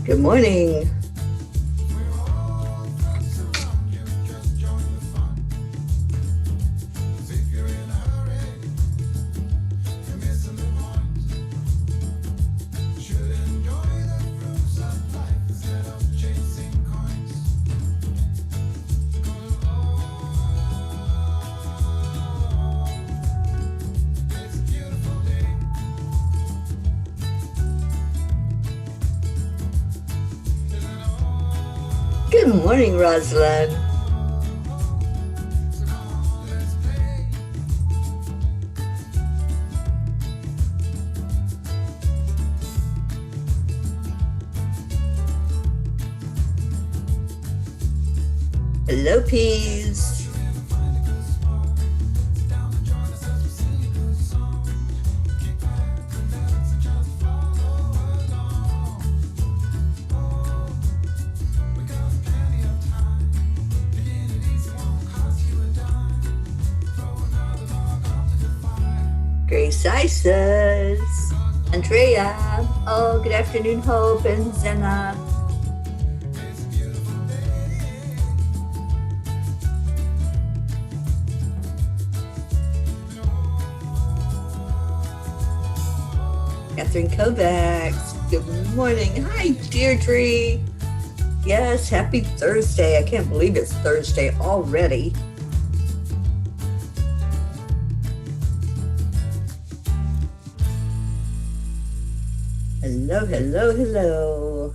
Good morning. Good morning, Rosalind. Hello, Peas. Grace Isis. Andrea. Oh, good afternoon, Hope and Zena. Catherine Kovacs. Good morning. Hi, Deirdre. Yes, happy Thursday. I can't believe it's Thursday already. Hello, hello, hello.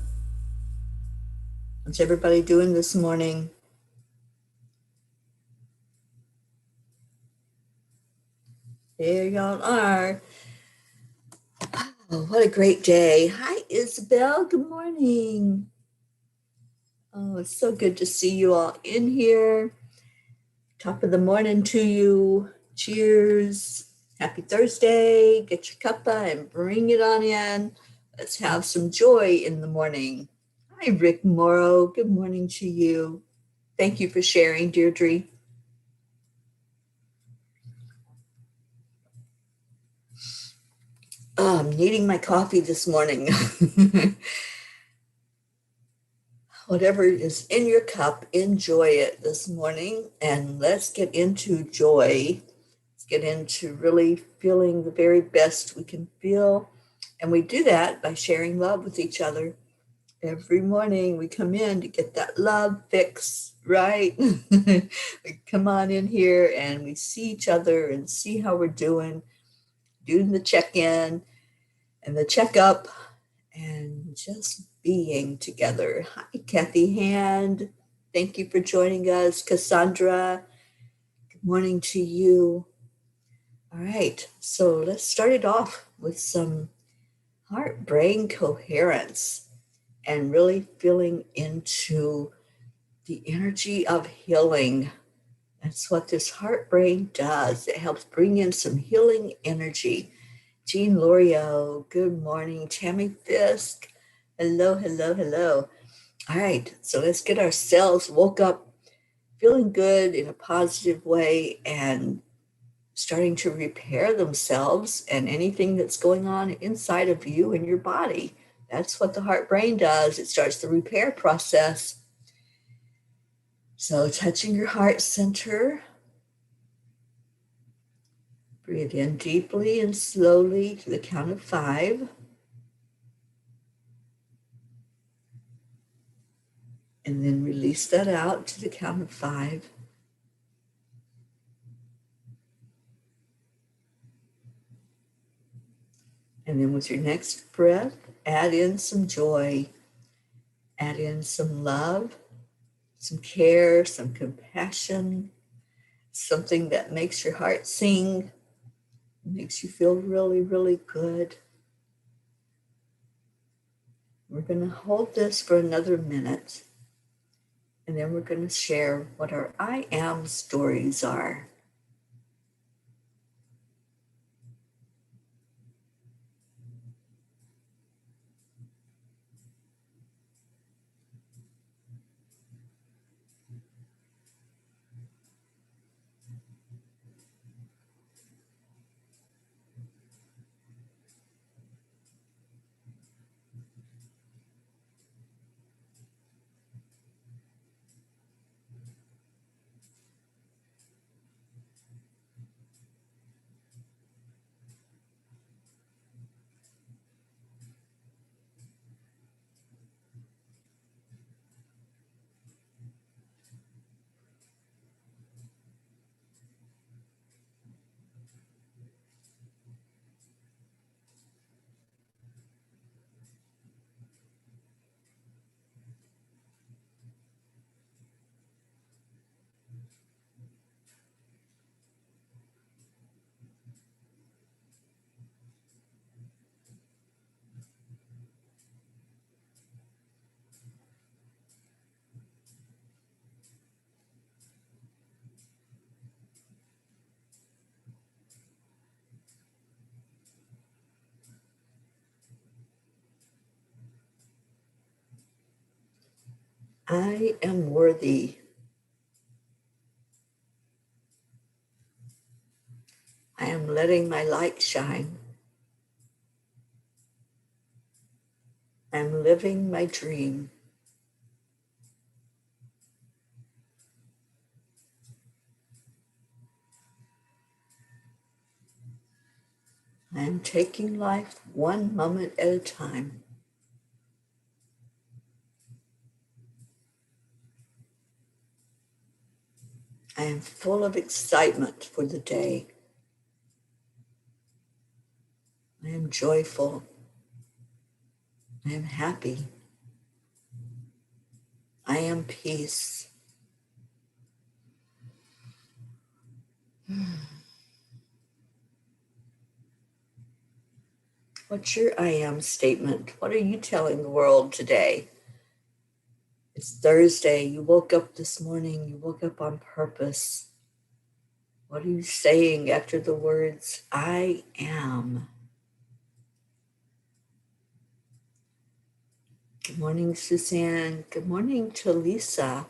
What's everybody doing this morning? There y'all are. Oh, what a great day. Hi, Isabel. Good morning. Oh, it's so good to see you all in here. Top of the morning to you. Cheers. Happy Thursday. Get your cuppa and bring it on in. Let's have some joy in the morning. Hi, Rick Morrow. Good morning to you. Thank you for sharing, Deirdre. Oh, I'm needing my coffee this morning. Whatever is in your cup, enjoy it this morning. And let's get into joy. Let's get into really feeling the very best we can feel. And we do that by sharing love with each other. Every morning we come in to get that love fix, right? We come on in here and we see each other and see how we're doing the check-in and the checkup and just being together. Hi, Kathy Hand. Thank you for joining us. Cassandra, good morning to you. All right, so let's start it off with some heart-brain coherence and really feeling into the energy of healing. That's what this heart-brain does. It helps bring in some healing energy. Jean Lorio, good morning. Tammy Fisk, hello, hello, hello. All right, so let's get ourselves woke up feeling good in a positive way and starting to repair themselves and anything that's going on inside of you and your body. That's what the heart brain does. It starts the repair process. So touching your heart center, breathe in deeply and slowly to the count of 5. And then release that out to the count of 5. And then with your next breath, add in some joy, add in some love, some care, some compassion, something that makes your heart sing, makes you feel really, really good. We're going to hold this for another minute, and then we're going to share what our I am stories are. I am worthy. I am letting my light shine. I'm living my dream. I am taking life one moment at a time. I am full of excitement for the day. I am joyful. I am happy. I am peace. What's your I am statement? What are you telling the world today? It's Thursday. You woke up this morning. You woke up on purpose. What are you saying after the words, I am? Good morning, Suzanne. Good morning to Lisa.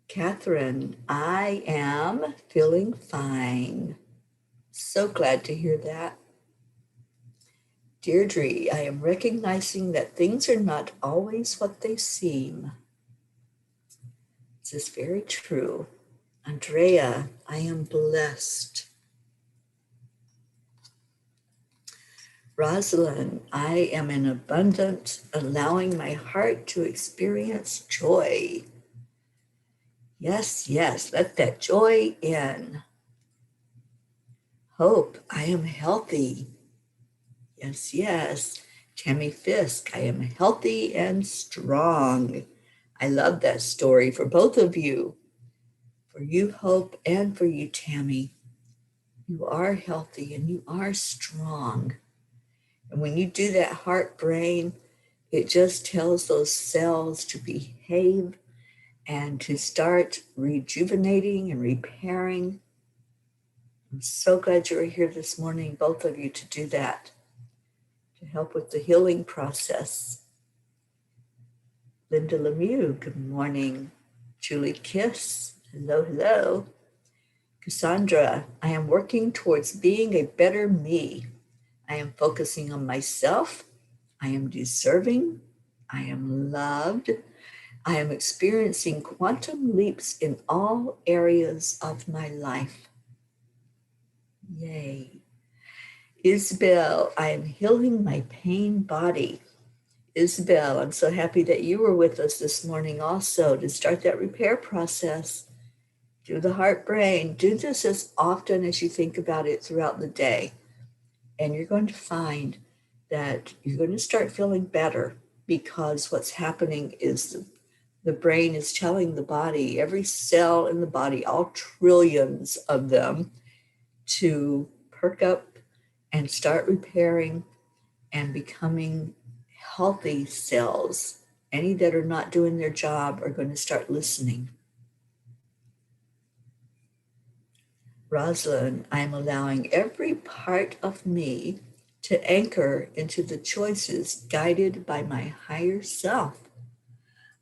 Catherine, I am feeling fine. So glad to hear that. Deirdre, I am recognizing that things are not always what they seem. This is very true. Andrea, I am blessed. Rosalind, I am in abundance, allowing my heart to experience joy. Yes, yes, let that joy in. Hope, I am healthy. Yes, yes. Tammy Fisk, I am healthy and strong. I love that story for both of you. For you, Hope, and for you, Tammy. You are healthy and you are strong. And when you do that heart brain, it just tells those cells to behave and to start rejuvenating and repairing. I'm so glad you were here this morning, both of you, to do that, to help with the healing process. Linda Lemieux, good morning. Julie Kiss, hello, hello. Cassandra, I am working towards being a better me. I am focusing on myself. I am deserving. I am loved. I am experiencing quantum leaps in all areas of my life. Yay. Isabel, I am healing my pain body. Isabel, I'm so happy that you were with us this morning also to start that repair process. Do the heart brain. Do this as often as you think about it throughout the day. And you're going to find that you're going to start feeling better, because what's happening is the brain is telling the body, every cell in the body, all trillions of them, to perk up and start repairing and becoming healthy cells. Any that are not doing their job are going to start listening. Rosalind, I am allowing every part of me to anchor into the choices guided by my higher self.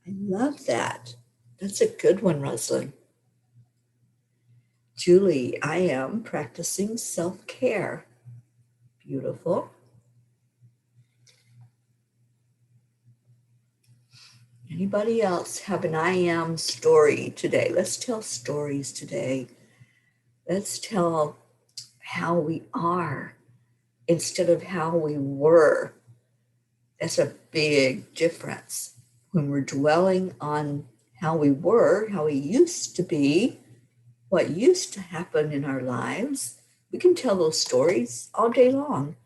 I love that. That's a good one, Rosalind. Julie, I am practicing self-care. Beautiful. Anybody else have an I am story today? Let's tell stories today. Let's tell how we are instead of how we were. That's a big difference. When we're dwelling on how we were, how we used to be, what used to happen in our lives, we can tell those stories all day long.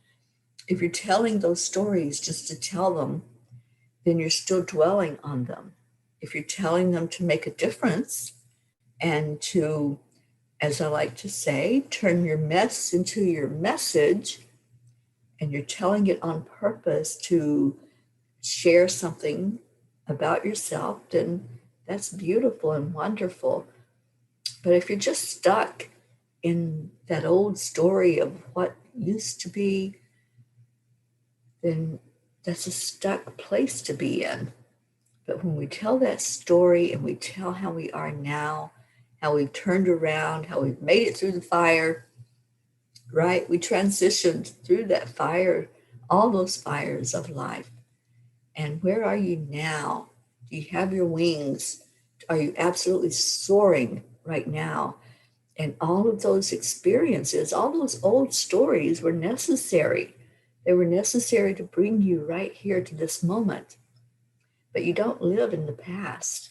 If you're telling those stories just to tell them, then you're still dwelling on them. If you're telling them to make a difference and to, as I like to say, turn your mess into your message, and you're telling it on purpose to share something about yourself, then that's beautiful and wonderful. But if you're just stuck in that old story of what used to be, then that's a stuck place to be in. But when we tell that story and we tell how we are now, how we've turned around, how we've made it through the fire, right? We transitioned through that fire, all those fires of life. And where are you now? Do you have your wings? Are you absolutely soaring right now? And all of those experiences, all those old stories were necessary. They were necessary to bring you right here to this moment. But you don't live in the past.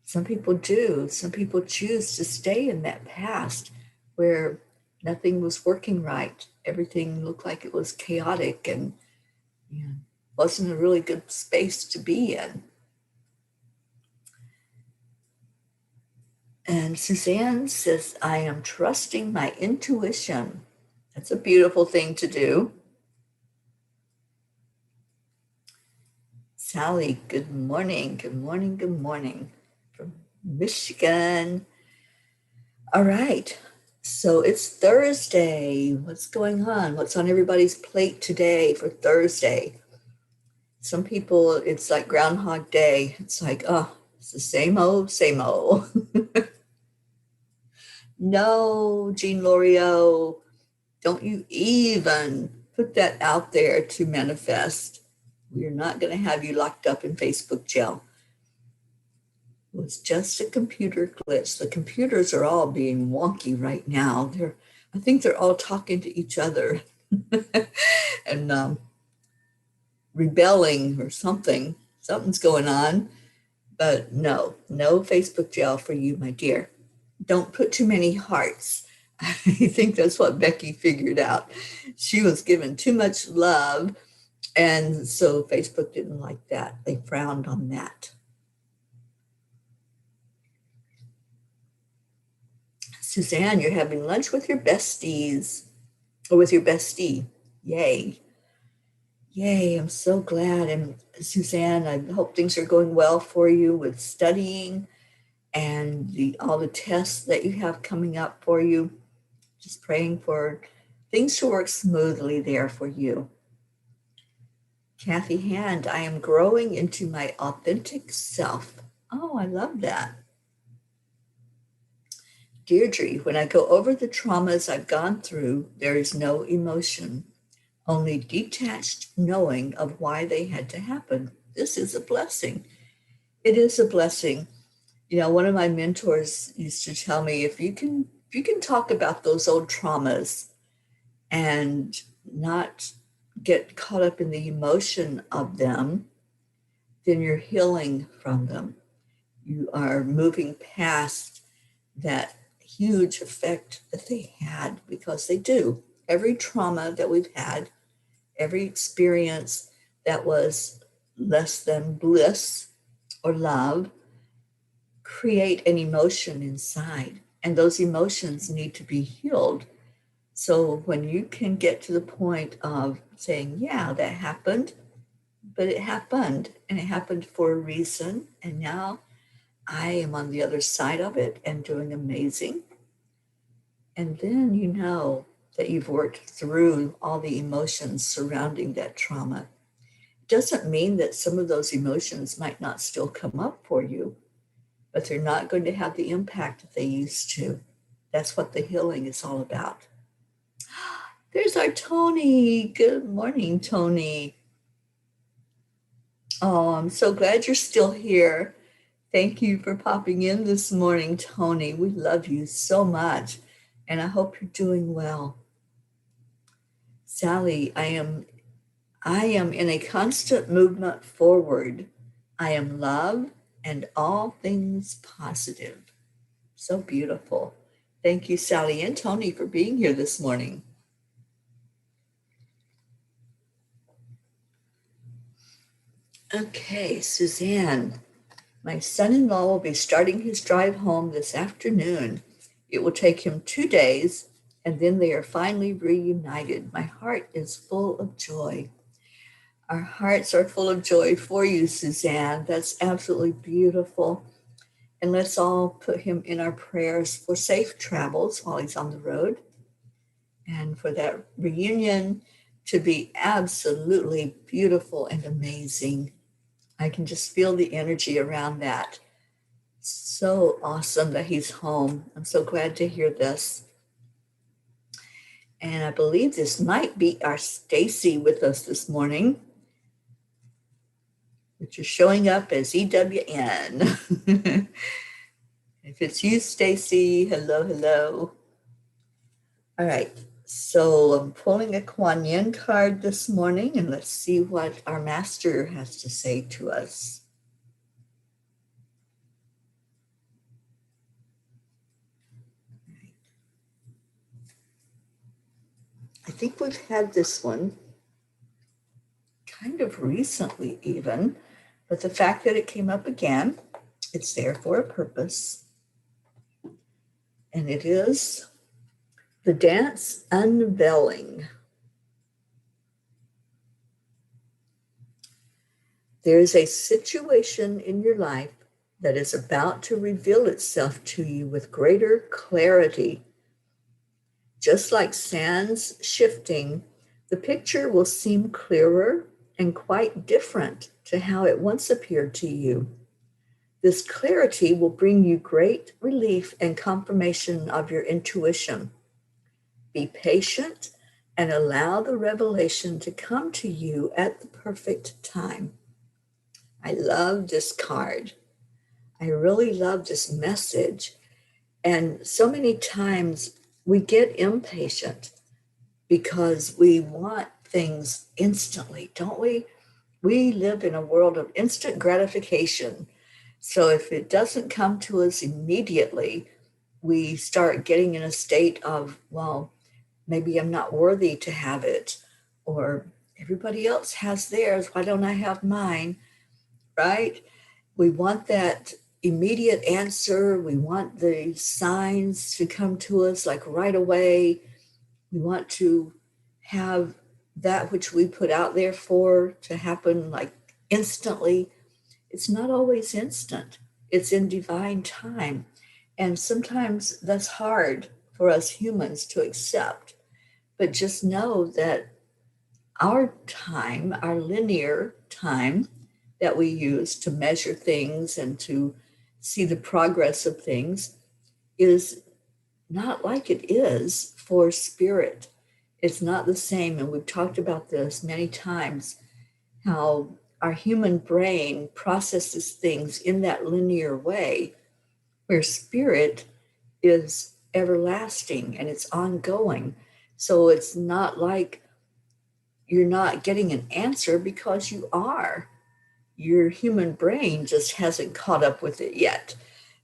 Some people do. Some people choose to stay in that past where nothing was working right. Everything looked like it was chaotic and wasn't a really good space to be in. And Suzanne says, I am trusting my intuition. That's a beautiful thing to do. Sally, good morning. Good morning. Good morning from Michigan. All right. So it's Thursday. What's going on? What's on everybody's plate today for Thursday? Some people, it's like Groundhog Day. It's like, oh, it's the same old, same old. No, Jean Loriot, don't you even put that out there to manifest. We're not going to have you locked up in Facebook jail. It was just a computer glitch. The computers are all being wonky right now. I think they're all talking to each other and rebelling or something. Something's going on. But no Facebook jail for you, my dear. Don't put too many hearts. I think that's what Becky figured out. She was given too much love, and so Facebook didn't like that. They frowned on that. Suzanne, you're having lunch with your besties, or with your bestie. Yay. Yay, I'm so glad. And Suzanne, I hope things are going well for you with studying and all the tests that you have coming up for you. Just praying for things to work smoothly there for you. Kathy Hand, I am growing into my authentic self. Oh, I love that. Deirdre, when I go over the traumas I've gone through, there is no emotion, only detached knowing of why they had to happen. This is a blessing. It is a blessing. One of my mentors used to tell me, if you can talk about those old traumas and not get caught up in the emotion of them, then you're healing from them. You are moving past that huge effect that they had, because they do. Every trauma that we've had, every experience that was less than bliss or love, create an emotion inside, and those emotions need to be healed. So when you can get to the point of saying, yeah, that happened, but it happened, and it happened for a reason, and now I am on the other side of it and doing amazing. And then you know that you've worked through all the emotions surrounding that trauma. It doesn't mean that some of those emotions might not still come up for you, but they're not going to have the impact that they used to. That's what the healing is all about. There's our Tony. Good morning, Tony. Oh, I'm so glad you're still here. Thank you for popping in this morning, Tony. We love you so much, and I hope you're doing well. Sally, I am in a constant movement forward. I am love and all things positive. So beautiful. Thank you, Sally and Tony, for being here this morning. Okay, Suzanne. My son-in-law will be starting his drive home this afternoon. It will take him 2 days, and then they are finally reunited. My heart is full of joy. Our hearts are full of joy for you, Suzanne. That's absolutely beautiful. And let's all put him in our prayers for safe travels while he's on the road, and for that reunion to be absolutely beautiful and amazing. I can just feel the energy around that. So awesome that he's home. I'm so glad to hear this. And I believe this might be our Stacy with us this morning, which is showing up as EWN. If it's you, Stacy, hello, hello. All right, so I'm pulling a Kuan Yin card this morning, and let's see what our master has to say to us. I think we've had this one kind of recently even, but the fact that it came up again, it's there for a purpose. And it is the Dance Unveiling. There is a situation in your life that is about to reveal itself to you with greater clarity. Just like sands shifting, the picture will seem clearer and quite different to how it once appeared to you. This clarity will bring you great relief and confirmation of your intuition. Be patient and allow the revelation to come to you at the perfect time. I love this card. I really love this message. And so many times we get impatient because we want things instantly, don't we? We live in a world of instant gratification. So if it doesn't come to us immediately, we start getting in a state of, well, maybe I'm not worthy to have it, or everybody else has theirs. Why don't I have mine? Right? We want that immediate answer. We want the signs to come to us like right away. We want to have that which we put out there for to happen like instantly. It's not always instant. It's in divine time. And sometimes that's hard for us humans to accept. But just know that our time, our linear time that we use to measure things and to see the progress of things is not like it is for spirit. It's not the same. And we've talked about this many times, how our human brain processes things in that linear way, where spirit is everlasting and it's ongoing. So it's not like you're not getting an answer, because you are. Your human brain just hasn't caught up with it yet.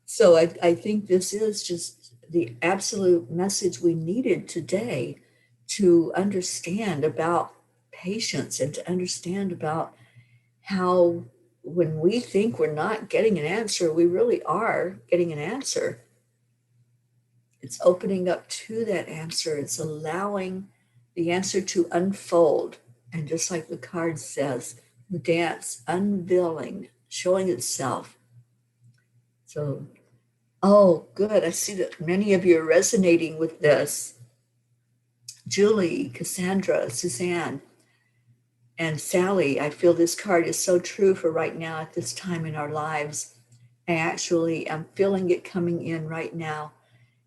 So I think this is just the absolute message we needed today, to understand about patience and to understand about how when we think we're not getting an answer, we really are getting an answer. It's opening up to that answer. It's allowing the answer to unfold. And just like the card says, the dance unveiling, showing itself. So, oh, good. I see that many of you are resonating with this. Julie, Cassandra, Suzanne, and Sally, I feel this card is so true for right now at this time in our lives. I actually am feeling it coming in right now.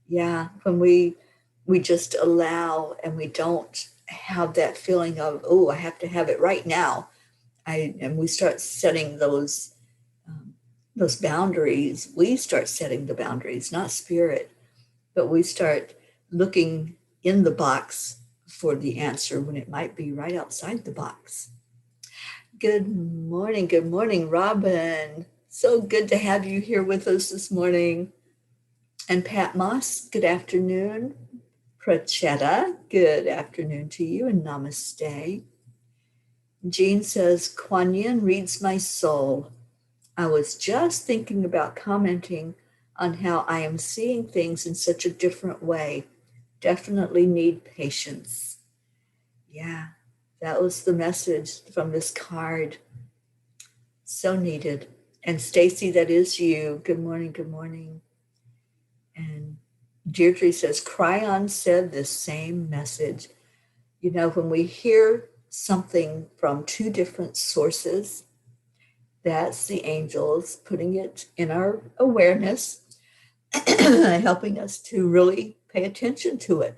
Yeah, when we just allow and we don't have that feeling of, oh, I have to have it right now. And we start setting those boundaries. We start setting the boundaries, not spirit, but we start looking in the box for the answer when it might be right outside the box. Good morning, Robin. So good to have you here with us this morning. And Pat Moss, good afternoon. Prachetta, good afternoon to you, and namaste. Jean says, Kuan Yin reads my soul. I was just thinking about commenting on how I am seeing things in such a different way. Definitely need patience. Yeah, that was the message from this card. So needed. And Stacy, that is you. Good morning. And Deirdre says, Cryon said the same message. You know, when we hear something from two different sources, That's the angels putting it in our awareness, helping us to really pay attention to it.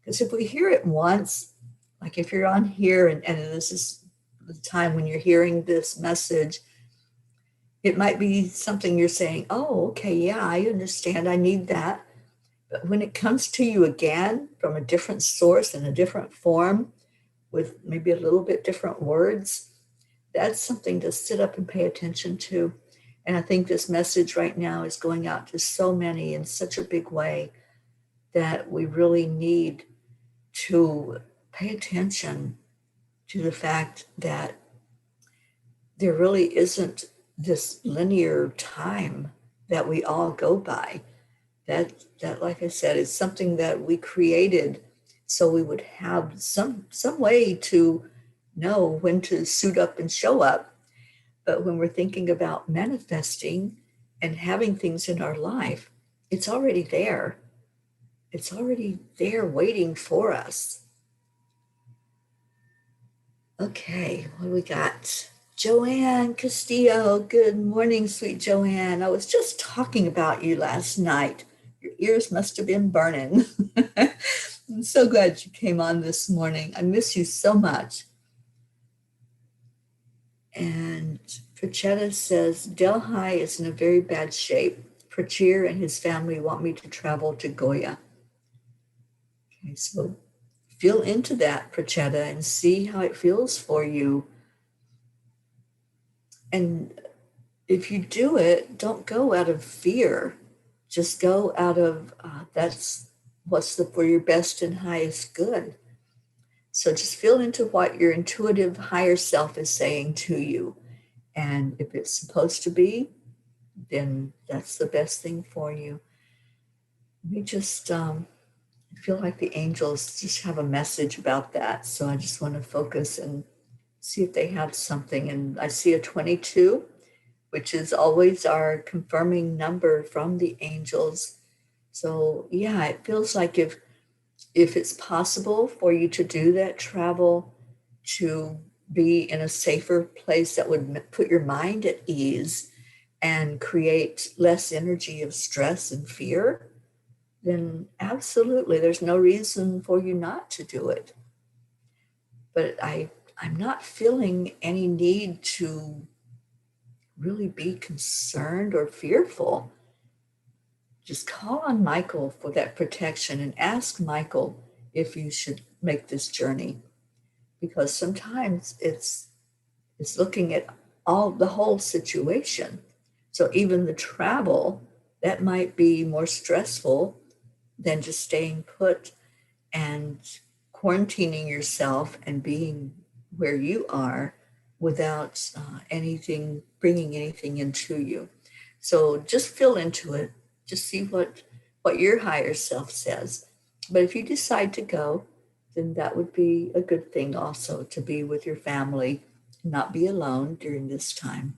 Because if we hear it once, like if you're on here and this is the time when you're hearing this message, it might be something you're saying, oh, okay, yeah, I understand. I need that. But when it comes to you again from a different source in a different form with maybe a little bit different words, that's something to sit up and pay attention to. And I think this message right now is going out to so many in such a big way that we really need to pay attention to the fact that there really isn't this linear time that we all go by. That like I said, is something that we created so we would have some way to know when to suit up and show up. But when we're thinking about manifesting and having things in our life, it's already there. It's already there waiting for us. Okay, what do we got? Joanne Castillo. Good morning, sweet Joanne. I was just talking about you last night. Your ears must have been burning. I'm so glad you came on this morning. I miss you so much. And Prachetta says, Delhi is in a very bad shape. Prachir and his family want me to travel to Goya. Okay, so feel into that, Prachetta, and see how it feels for you. And if you do it, don't go out of fear. Just go out of that's what's for your best and highest good. So just feel into what your intuitive higher self is saying to you. And if it's supposed to be, then that's the best thing for you. We just feel like the angels just have a message about that. So I just want to focus and see if they have something. And I see a 22, which is always our confirming number from the angels. So yeah, it feels like if it's possible for you to do that travel, to be in a safer place that would put your mind at ease and create less energy of stress and fear, then absolutely, there's no reason for you not to do it. But I'm not feeling any need to really be concerned or fearful. Just call on Michael for that protection and ask Michael if you should make this journey. Because sometimes it's looking at the whole situation. So even the travel, that might be more stressful than just staying put and quarantining yourself and being where you are without bringing anything into you. So just feel into it. Just see what your higher self says. But if you decide to go, then that would be a good thing also, to be with your family, not be alone during this time.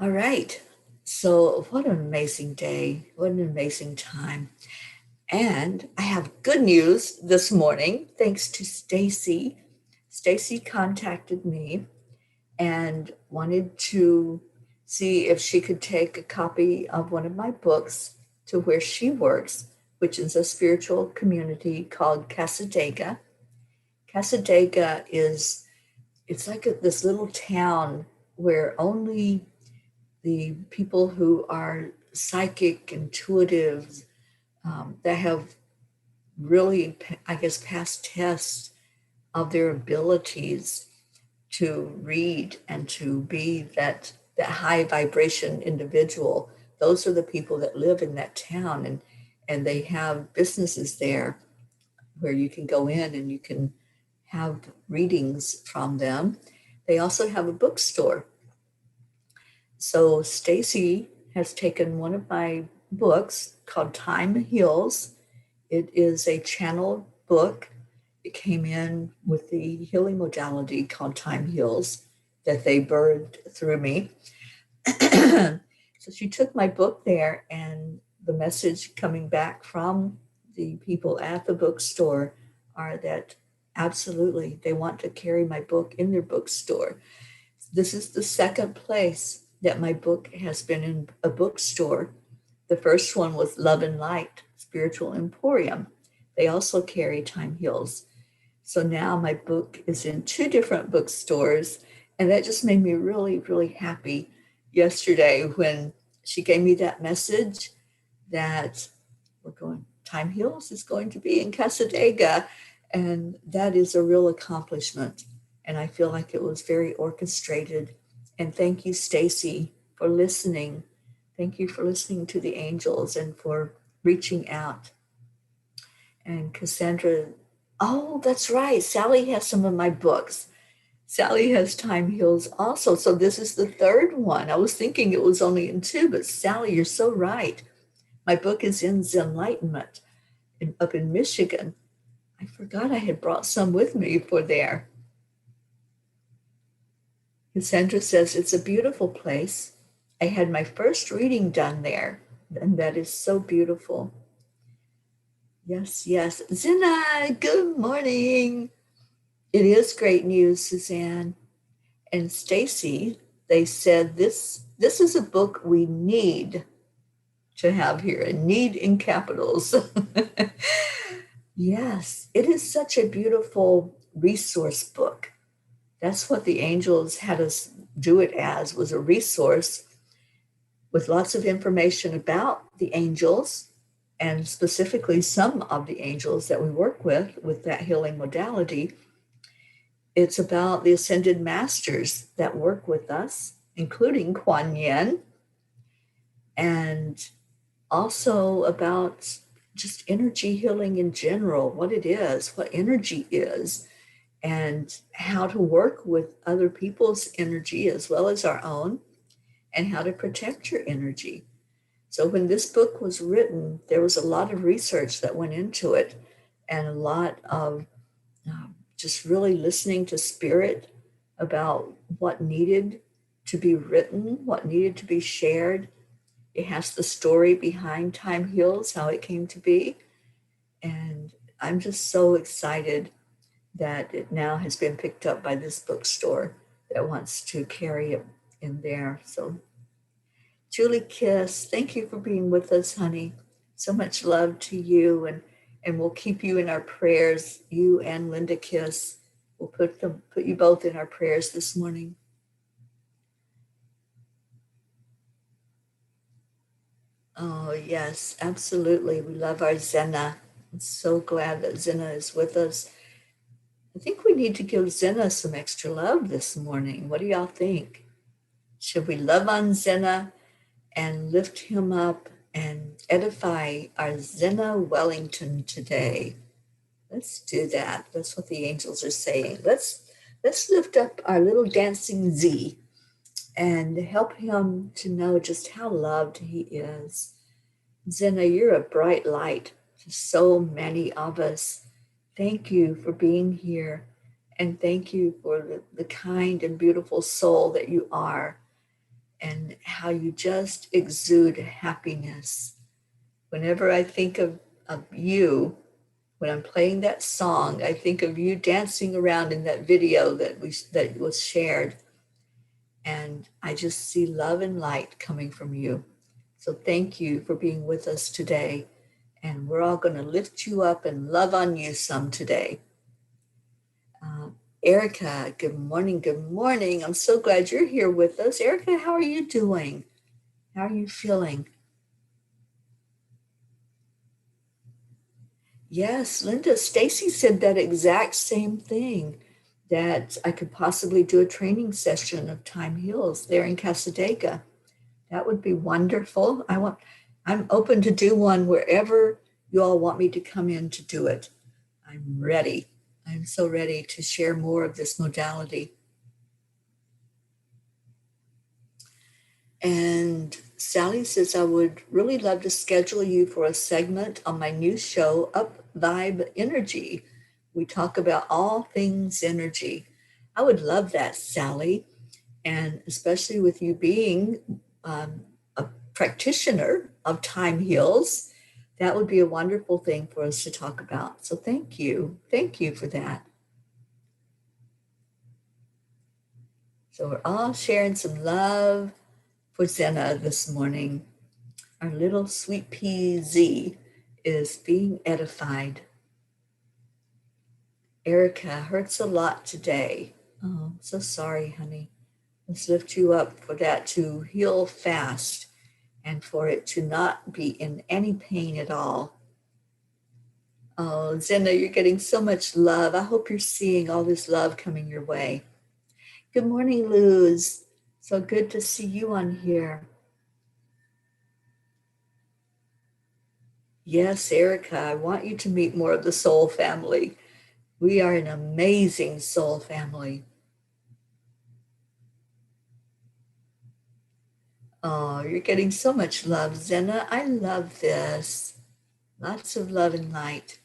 All right. So what an amazing day. What an amazing time. And I have good news this morning, thanks to Stacy. Stacy contacted me and wanted to see if she could take a copy of one of my books to where she works, which is a spiritual community called Casadega. Casadega it's like this little town where only the people who are psychic, intuitive, that have really, I guess, passed tests of their abilities to read and to be that high vibration individual. Those are the people that live in that town, and they have businesses there where you can go in and you can have readings from them. They also have a bookstore. So Stacy has taken one of my books called Time Heals. It is a channeled book. It came in with the healing modality called Time Heals that they birthed through me. So she took my book there, and the message coming back from the people at the bookstore are that absolutely they want to carry my book in their bookstore. This is the second place that my book has been in a bookstore. The first one was Love and Light, Spiritual Emporium. They also carry Time Heals. So now my book is in two different bookstores, and that just made me really, really happy yesterday when she gave me that message that Time Heals is going to be in Casadega, and that is a real accomplishment. And I feel like it was very orchestrated. And thank you, Stacy, for listening. Thank you for listening to the angels and for reaching out. And Cassandra, oh, that's right. Sally has some of my books. Sally has Time Heals also. So this is the third one. I was thinking it was only in two, but Sally, you're so right. My book is in Enlightenment up in Michigan. I forgot I had brought some with me for there. Cassandra says, it's a beautiful place. I had my first reading done there, and that is so beautiful. Yes, yes. Zina, good morning. It is great news, Suzanne. And Stacy, they said this is a book we need to have here, and need in capitals. Yes, it is such a beautiful resource book. That's what the angels had us do it as, was a resource with lots of information about the angels, and specifically some of the angels that we work with that healing modality. It's about the ascended masters that work with us, including Kuan Yin, and also about just energy healing in general, what it is, what energy is, and how to work with other people's energy as well as our own, and how to protect your energy. So when this book was written, there was a lot of research that went into it, and a lot of just really listening to spirit about what needed to be written, what needed to be shared. It has the story behind Time Heals, how it came to be. And I'm just so excited that it now has been picked up by this bookstore that wants to carry it in there. So, Julie Kiss, thank you for being with us, honey. So much love to you, and we'll keep you in our prayers. You and Linda Kiss, we'll put you both in our prayers this morning. Oh, yes, absolutely. We love our Zena. I'm so glad that Zena is with us. I think we need to give Zena some extra love this morning. What do y'all think? Should we love on Zena and lift him up and edify our Zena Wellington today? Let's do that. That's what the angels are saying. Let's lift up our little dancing Z and help him to know just how loved he is. Zena, you're a bright light to so many of us. Thank you for being here. And thank you for the kind and beautiful soul that you are, and how you just exude happiness. Whenever I think of you, when I'm playing that song, I think of you dancing around in that video that was shared. And I just see love and light coming from you. So thank you for being with us today. And we're all going to lift you up and love on you some today. Erica, good morning. Good morning. I'm so glad you're here with us. Erica, how are you doing? How are you feeling? Yes, Linda, Stacy said that exact same thing, that I could possibly do a training session of Time Heals there in Casadega. That would be wonderful. I'm open to do one wherever you all want me to come in to do it. I'm ready. I'm so ready to share more of this modality. And Sally says, I would really love to schedule you for a segment on my new show, Up Vibe Energy. We talk about all things energy. I would love that, Sally. And especially with you being a practitioner of Time Heals, that would be a wonderful thing for us to talk about. So thank you. Thank you for that. So we're all sharing some love for Zena this morning. Our little sweet pea Z is being edified. Erica, hurts a lot today. Oh, so sorry, honey. Let's lift you up for that to heal fast and for it to not be in any pain at all. Oh, Zena, you're getting so much love. I hope you're seeing all this love coming your way. Good morning, Luz. So good to see you on here. Yes, Erica, I want you to meet more of the soul family. We are an amazing soul family. Oh, you're getting so much love, Zena. I love this. Lots of love and light.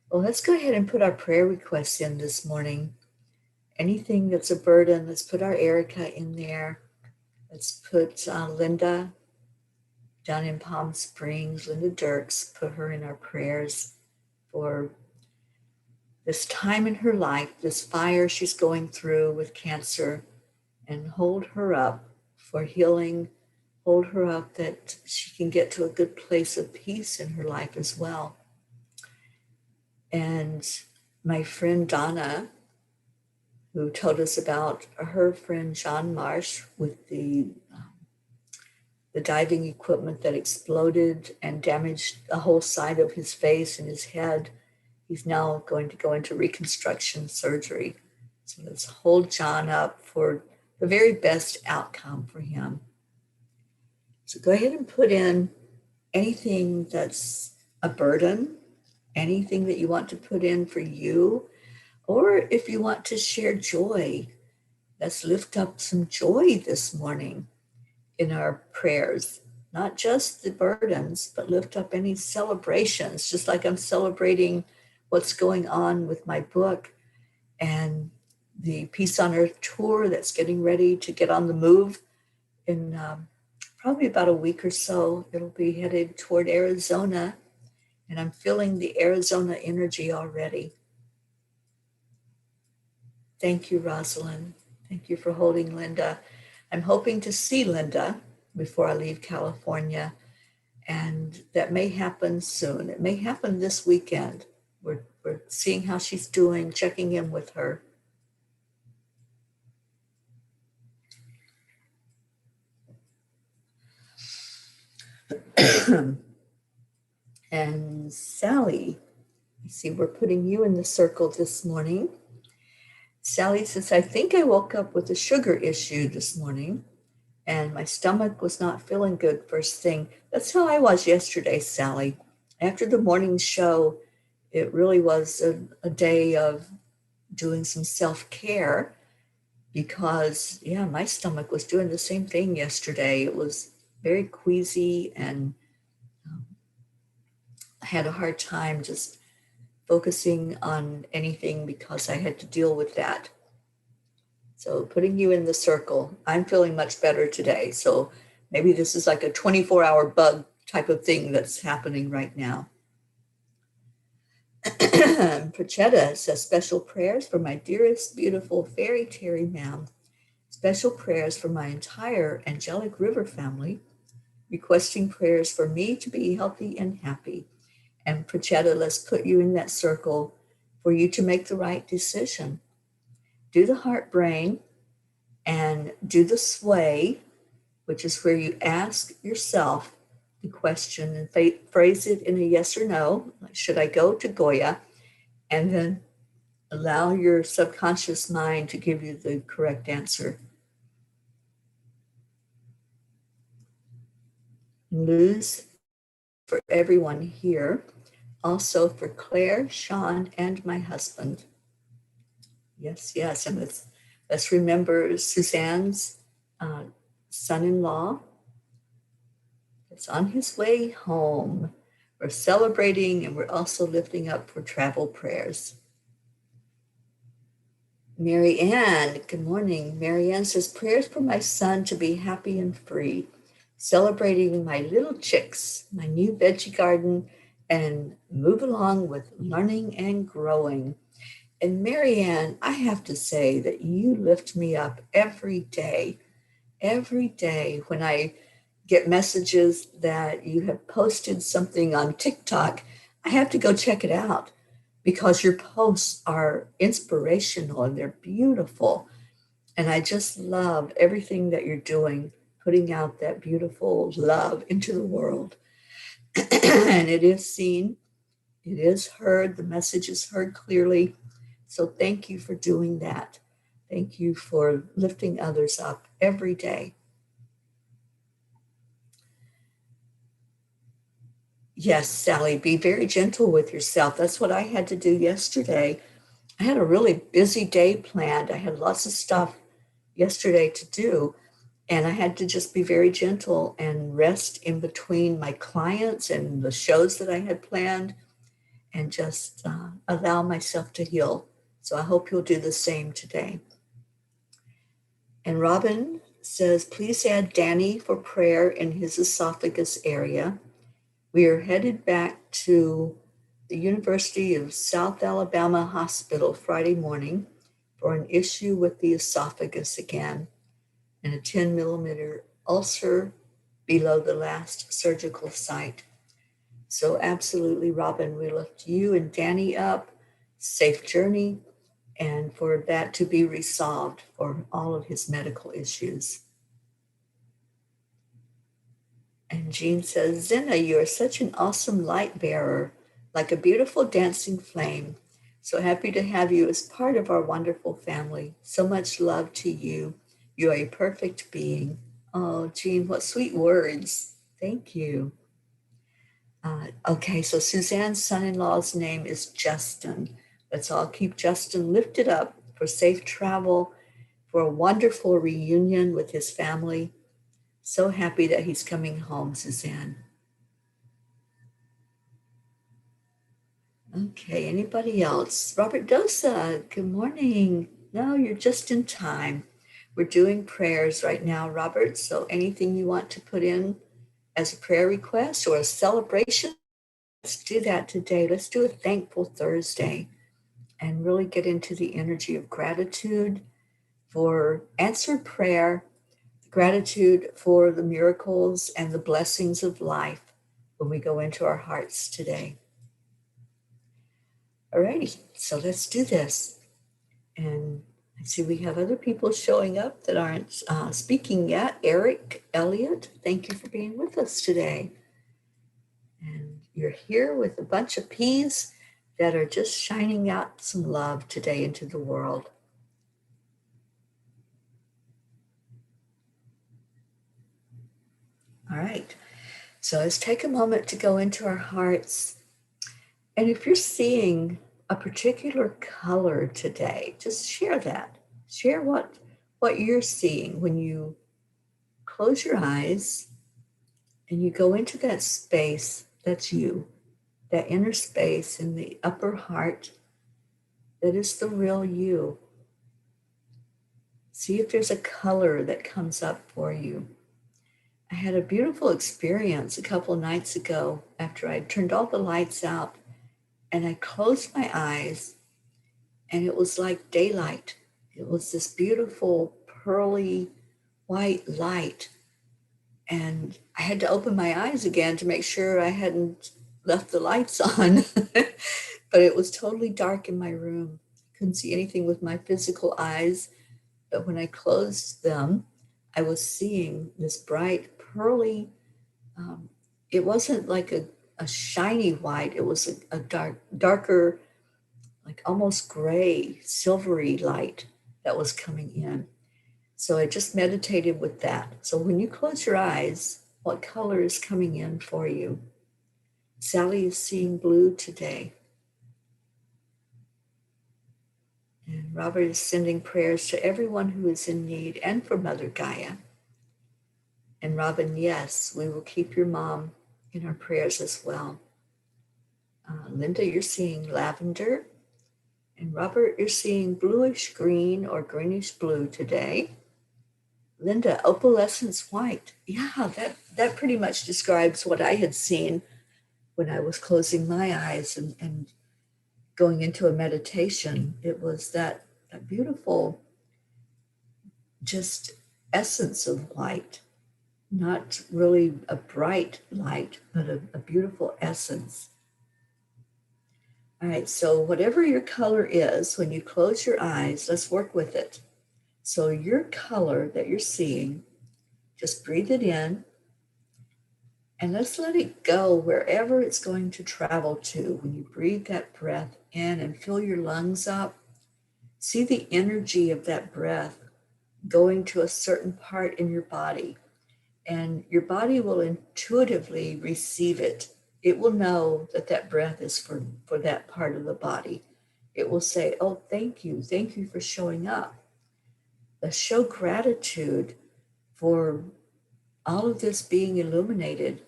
Well, let's go ahead and put our prayer requests in this morning. Anything that's a burden, let's put our Erica in there. Let's put Linda down in Palm Springs, Linda Dirks, put her in our prayers for this time in her life, this fire she's going through with cancer, and hold her up for healing, hold her up that she can get to a good place of peace in her life as well. And my friend Donna, who told us about her friend John Marsh with the diving equipment that exploded and damaged the whole side of his face and his head. He's now going to go into reconstruction surgery. So let's hold John up for the very best outcome for him. So go ahead and put in anything that's a burden, anything that you want to put in for you, or if you want to share joy, let's lift up some joy this morning in our prayers, not just the burdens, but lift up any celebrations, just like I'm celebrating what's going on with my book and the Peace on Earth tour that's getting ready to get on the move in probably about a week or so. It'll be headed toward Arizona, and I'm feeling the Arizona energy already. Thank you, Rosalind. Thank you for holding Linda. I'm hoping to see Linda before I leave California, and that may happen soon. It may happen this weekend. We're seeing how she's doing, checking in with her. And Sally, I see we're putting you in the circle this morning. Sally says, I think I woke up with a sugar issue this morning and my stomach was not feeling good first thing. That's how I was yesterday, Sally. After the morning show, it really was a day of doing some self-care because, yeah, my stomach was doing the same thing yesterday. It was very queasy and I had a hard time just focusing on anything because I had to deal with that. So putting you in the circle, I'm feeling much better today. So maybe this is like a 24-hour bug type of thing that's happening right now. Prachetta says, special prayers for my dearest, beautiful fairy Teri ma'am. Special prayers for my entire Angelic River family. Requesting prayers for me to be healthy and happy. And Prachetta, let's put you in that circle for you to make the right decision. Do the heart brain and do the sway, which is where you ask yourself the question and phrase it in a yes or no, like, should I go to Goya? And then allow your subconscious mind to give you the correct answer. Luz for everyone here, also for Claire, Sean, and my husband. Yes, yes, and let's remember Suzanne's son-in-law. It's on his way home. We're celebrating and we're also lifting up for travel prayers. Mary Ann, good morning. Mary Ann says, prayers for my son to be happy and free. Celebrating my little chicks, my new veggie garden, and move along with learning and growing. And Marianne, I have to say that you lift me up every day. Every day when I get messages that you have posted something on TikTok, I have to go check it out because your posts are inspirational and they're beautiful. And I just love everything that you're doing, putting out that beautiful love into the world. And it is seen, it is heard, the message is heard clearly. So thank you for doing that. Thank you for lifting others up every day. Yes, Sally, be very gentle with yourself. That's what I had to do yesterday. I had a really busy day planned. I had lots of stuff yesterday to do, and I had to just be very gentle and rest in between my clients and the shows that I had planned and just allow myself to heal. So I hope you'll do the same today. And Robin says, please add Danny for prayer in his esophagus area. We are headed back to the University of South Alabama Hospital Friday morning for an issue with the esophagus again and a 10 millimeter ulcer below the last surgical site. So absolutely, Robin, we lift you and Danny up, safe journey, and for that to be resolved for all of his medical issues. And Jean says, Zena, you are such an awesome light bearer, like a beautiful dancing flame. So happy to have you as part of our wonderful family. So much love to you. You are a perfect being. Oh, Jean, what sweet words. Thank you. Okay, so Suzanne's son-in-law's name is Justin. Let's all keep Justin lifted up for safe travel, for a wonderful reunion with his family. So happy that he's coming home, Suzanne. Okay, anybody else? Robert Dosa, good morning. No, you're just in time. We're doing prayers right now, Robert. So anything you want to put in as a prayer request or a celebration, let's do that today. Let's do a thankful Thursday and really get into the energy of gratitude for answered prayer, gratitude for the miracles and the blessings of life when we go into our hearts today. Alrighty, so let's do this. And I see we have other people showing up that aren't speaking yet. Eric, Elliott, thank you for being with us today. And you're here with a bunch of peas that are just shining out some love today into the world. All right, so let's take a moment to go into our hearts. And if you're seeing a particular color today, just share that. Share what you're seeing when you close your eyes and you go into that space that's you, that inner space in the upper heart that is the real you. See if there's a color that comes up for you. I had a beautiful experience a couple of nights ago after I turned all the lights out and I closed my eyes and it was like daylight. It was this beautiful pearly white light. And I had to open my eyes again to make sure I hadn't left the lights on. But it was totally dark in my room. I couldn't see anything with my physical eyes. But when I closed them, I was seeing this bright pearly, it wasn't like a shiny white. It was a darker, like almost gray, silvery light that was coming in. So I just meditated with that. So when you close your eyes, what color is coming in for you? Sally is seeing blue today. And Robert is sending prayers to everyone who is in need and for Mother Gaia. And Robin, yes, we will keep your mom in our prayers as well. Linda, you're seeing lavender. And Robert, you're seeing bluish green or greenish blue today. Linda, opalescence white. Yeah, that pretty much describes what I had seen when I was closing my eyes and going into a meditation. It was that beautiful, just essence of light, not really a bright light, but a beautiful essence. All right, so whatever your color is, when you close your eyes, let's work with it. So your color that you're seeing, just breathe it in and let's let it go wherever it's going to travel to. When you breathe that breath in and fill your lungs up, see the energy of that breath going to a certain part in your body, and your body will intuitively receive it. It will know that that breath is for that part of the body. It will say, oh, thank you for showing up. Let's show gratitude for all of this being illuminated.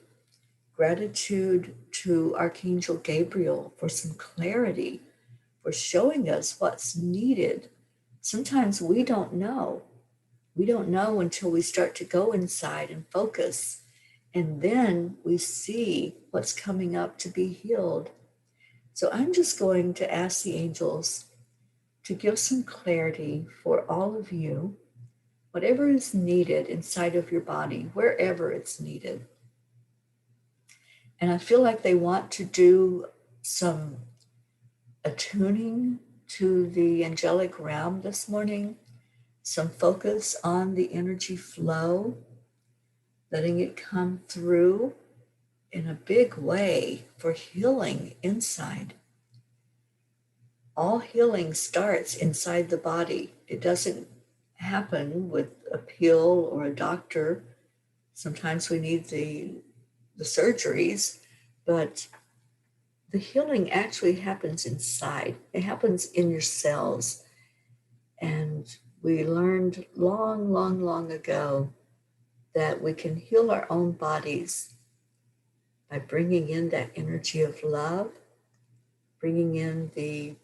Gratitude to Archangel Gabriel for some clarity, for showing us what's needed. Sometimes we don't know. We don't know until we start to go inside and focus. And then we see what's coming up to be healed. So I'm just going to ask the angels to give some clarity for all of you, whatever is needed inside of your body, wherever it's needed. And I feel like they want to do some attuning to the angelic realm this morning, some focus on the energy flow, letting it come through in a big way for healing inside. All healing starts inside the body. It doesn't happen with a pill or a doctor. Sometimes we need the surgeries, but the healing actually happens inside. It happens in your cells. And we learned long ago that we can heal our own bodies by bringing in that energy of love, bringing in the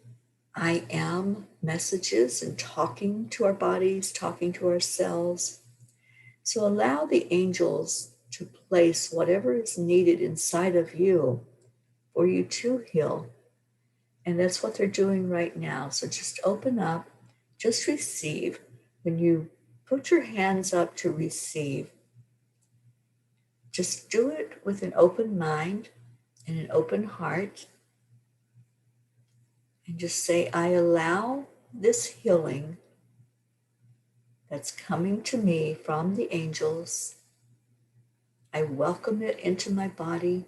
I am messages and talking to our bodies, talking to ourselves. So allow the angels to place whatever is needed inside of you for you to heal. And that's what they're doing right now. So just open up, just receive. When you put your hands up to receive, just do it with an open mind and an open heart. And just say, I allow this healing that's coming to me from the angels. I welcome it into my body.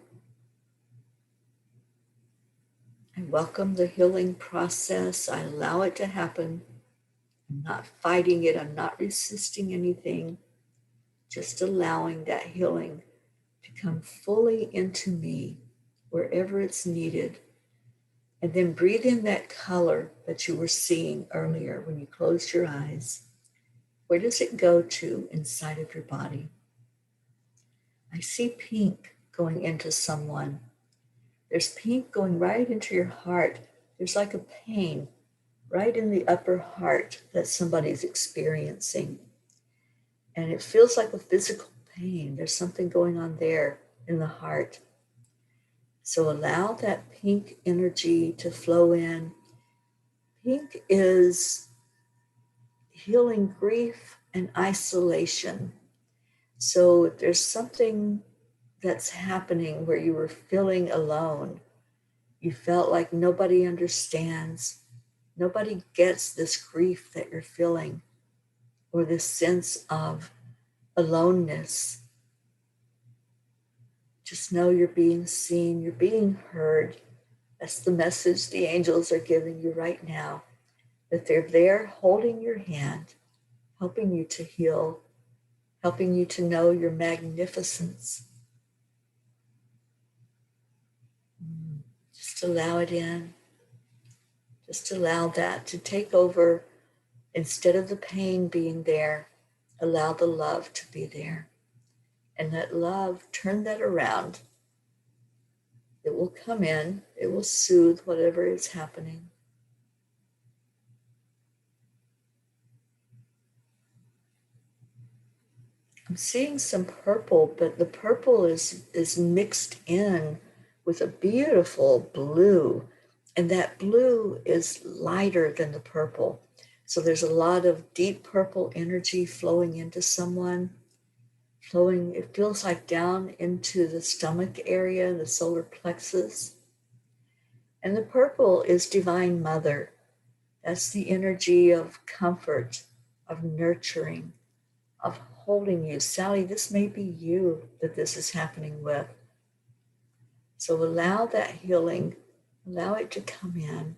I welcome the healing process. I allow it to happen. I'm not fighting it. I'm not resisting anything. Just allowing that healing to come fully into me wherever it's needed. And then breathe in that color that you were seeing earlier when you closed your eyes. Where does it go to inside of your body? I see pink going into someone. There's pink going right into your heart. There's like a pain right in the upper heart that somebody's experiencing. And it feels like a physical pain. There's something going on there in the heart. So allow that pink energy to flow in. Pink is healing grief and isolation. So if there's something that's happening where you were feeling alone, you felt like nobody understands, nobody gets this grief that you're feeling, or this sense of aloneness, just know you're being seen, you're being heard. That's the message the angels are giving you right now, that they're there holding your hand, helping you to heal, helping you to know your magnificence. Just allow it in. Just allow that to take over. Instead of the pain being there, allow the love to be there. And let love turn that around. It will come in. It will soothe whatever is happening. I'm seeing some purple, but the purple is mixed in with a beautiful blue. And that blue is lighter than the purple. So there's a lot of deep purple energy flowing into someone, flowing, it feels like down into the stomach area, the solar plexus. And the purple is Divine Mother. That's the energy of comfort, of nurturing, of holding you. Sally, this may be you that this is happening with. So allow that healing, allow it to come in.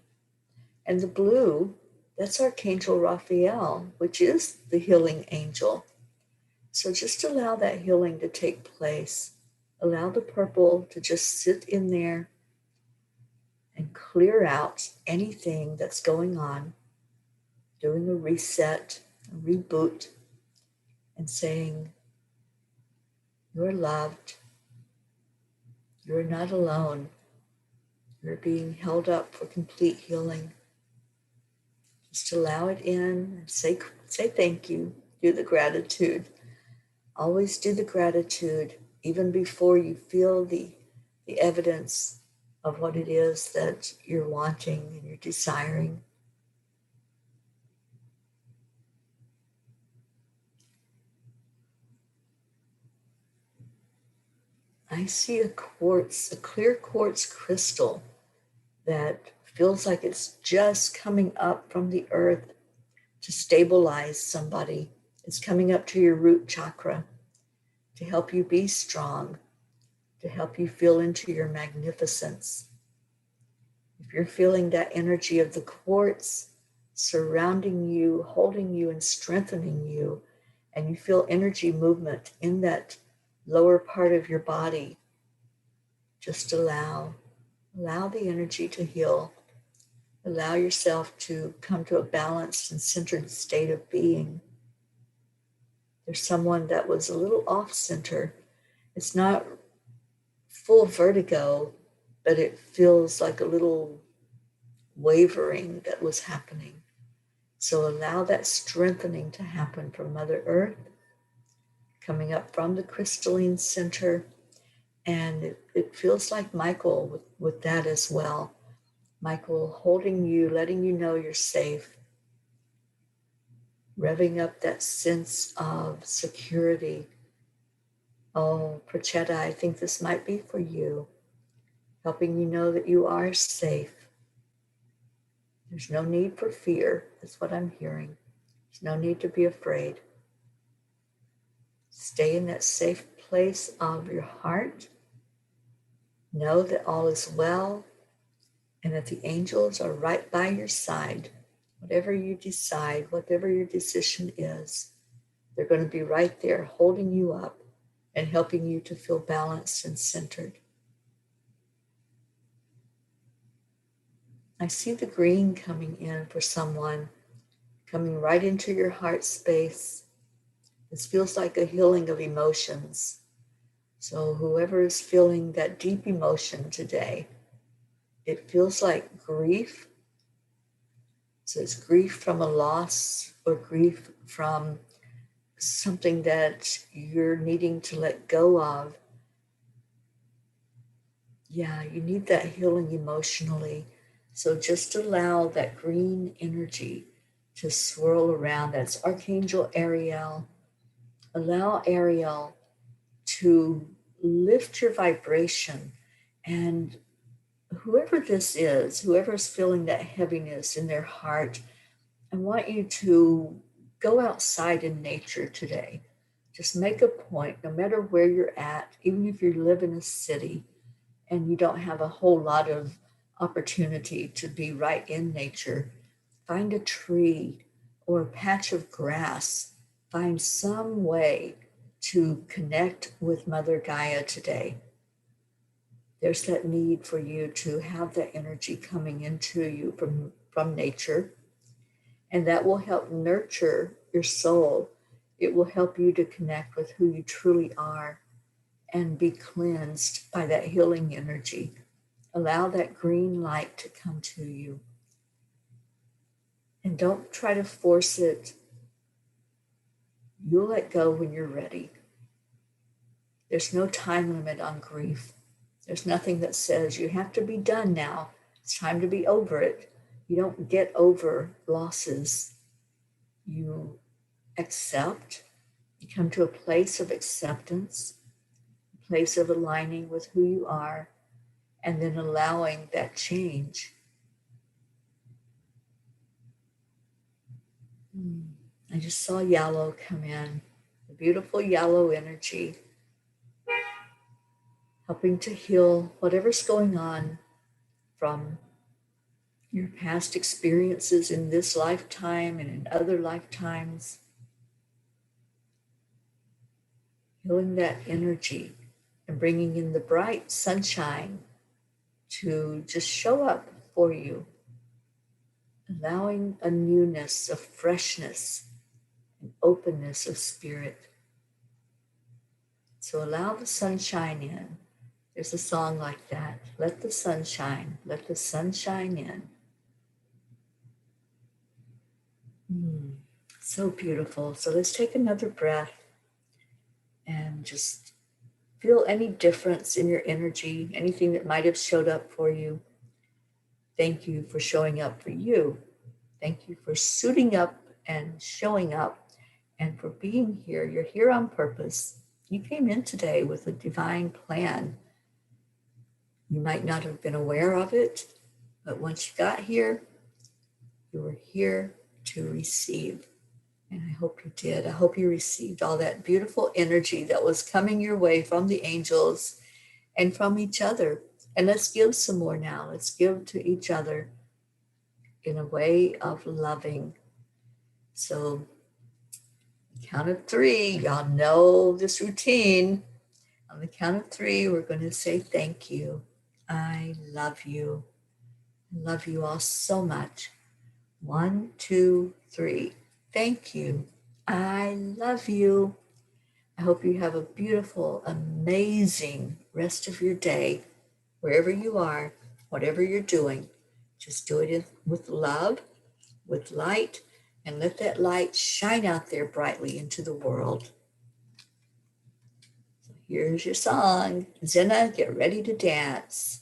And the blue, that's Archangel Raphael, which is the healing angel. So just allow that healing to take place. Allow the purple to just sit in there and clear out anything that's going on, doing a reset, a reboot, and saying, you're loved, you're not alone, you're being held up for complete healing. Just allow it in and say thank you, do the gratitude. Always do the gratitude, even before you feel the evidence of what it is that you're wanting and you're desiring. I see a quartz, a clear quartz crystal that feels like it's just coming up from the earth to stabilize somebody. It's coming up to your root chakra to help you be strong, to help you feel into your magnificence. If you're feeling that energy of the quartz surrounding you, holding you, and strengthening you, and you feel energy movement in that lower part of your body, just allow the energy to heal. Allow yourself to come to a balanced and centered state of being. There's someone that was a little off center. It's not full vertigo, but it feels like a little wavering that was happening. So allow that strengthening to happen from Mother Earth, coming up from the crystalline center. And it feels like Michael with that as well. Michael holding you, letting you know you're safe, revving up that sense of security. Oh, Prachetta, I think this might be for you, helping you know that you are safe. There's no need for fear. That's what I'm hearing. There's no need to be afraid. Stay in that safe place of your heart. Know that all is well and that the angels are right by your side. Whatever you decide, whatever your decision is, they're going to be right there holding you up and helping you to feel balanced and centered. I see the green coming in for someone, coming right into your heart space. This feels like a healing of emotions. So whoever is feeling that deep emotion today, it feels like grief. So it's grief from a loss or grief from something that you're needing to let go of. Yeah, you need that healing emotionally. So just allow that green energy to swirl around. That's Archangel Ariel. Allow Ariel to lift your vibration. And whoever this is, whoever's feeling that heaviness in their heart, I want you to go outside in nature today. Just make a point, no matter where you're at, even if you live in a city and you don't have a whole lot of opportunity to be right in nature, find a tree or a patch of grass. Find some way to connect with Mother Gaia today. There's that need for you to have that energy coming into you from nature, and that will help nurture your soul. It will help you to connect with who you truly are and be cleansed by that healing energy. Allow that green light to come to you. And don't try to force it. You'll let go when you're ready. There's no time limit on grief. There's nothing that says you have to be done now. It's time to be over it. You don't get over losses. You accept. You come to a place of acceptance, a place of aligning with who you are, and then allowing that change. I just saw yellow come in, the beautiful yellow energy, helping to heal whatever's going on from your past experiences in this lifetime and in other lifetimes. Healing that energy and bringing in the bright sunshine to just show up for you, allowing a newness, a freshness, an openness of spirit. So allow the sunshine in. There's a song like that. Let the sun shine. Let the sun shine in. So beautiful. So let's take another breath and just feel any difference in your energy, anything that might have showed up for you. Thank you for showing up for you. Thank you for suiting up and showing up and for being here. You're here on purpose. You came in today with a divine plan. You might not have been aware of it, but once you got here, you were here to receive. And I hope you did. I hope you received all that beautiful energy that was coming your way from the angels and from each other. And let's give some more now. Let's give to each other in a way of loving. So, count of 3, y'all know this routine. On the count of 3, we're going to say thank you. I love you. I love you all so much. 1, 2, 3. Thank you. I love you. I hope you have a beautiful, amazing rest of your day, wherever you are, whatever you're doing. Just do it with love, with light, and let that light shine out there brightly into the world. So here's your song. Zena, get ready to dance.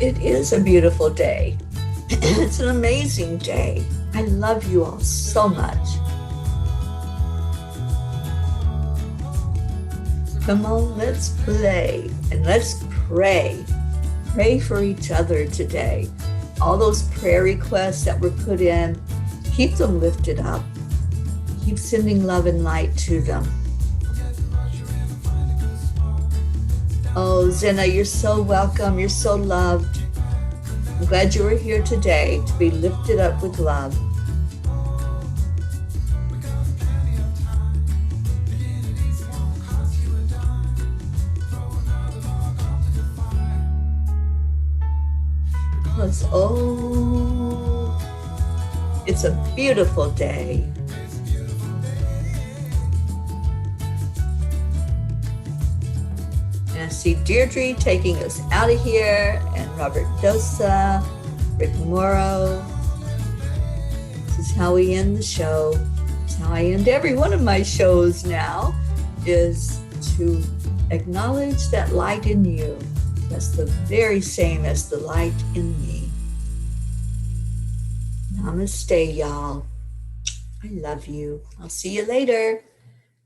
It is a beautiful day. It's an amazing day. I love you all so much. Come on, let's play and let's pray. Pray for each other today. All those prayer requests that were put in, keep them lifted up. Keep sending love and light to them. Oh, Zena, you're so welcome. You're so loved. I'm glad you were here today to be lifted up with love. Because, it's a beautiful day. And I see Deirdre taking us out of here, and Robert Dosa, Rick Morrow. This is how we end the show. It's how I end every one of my shows now, is to acknowledge that light in you. That's the very same as the light in me. Namaste, y'all. I love you. I'll see you later.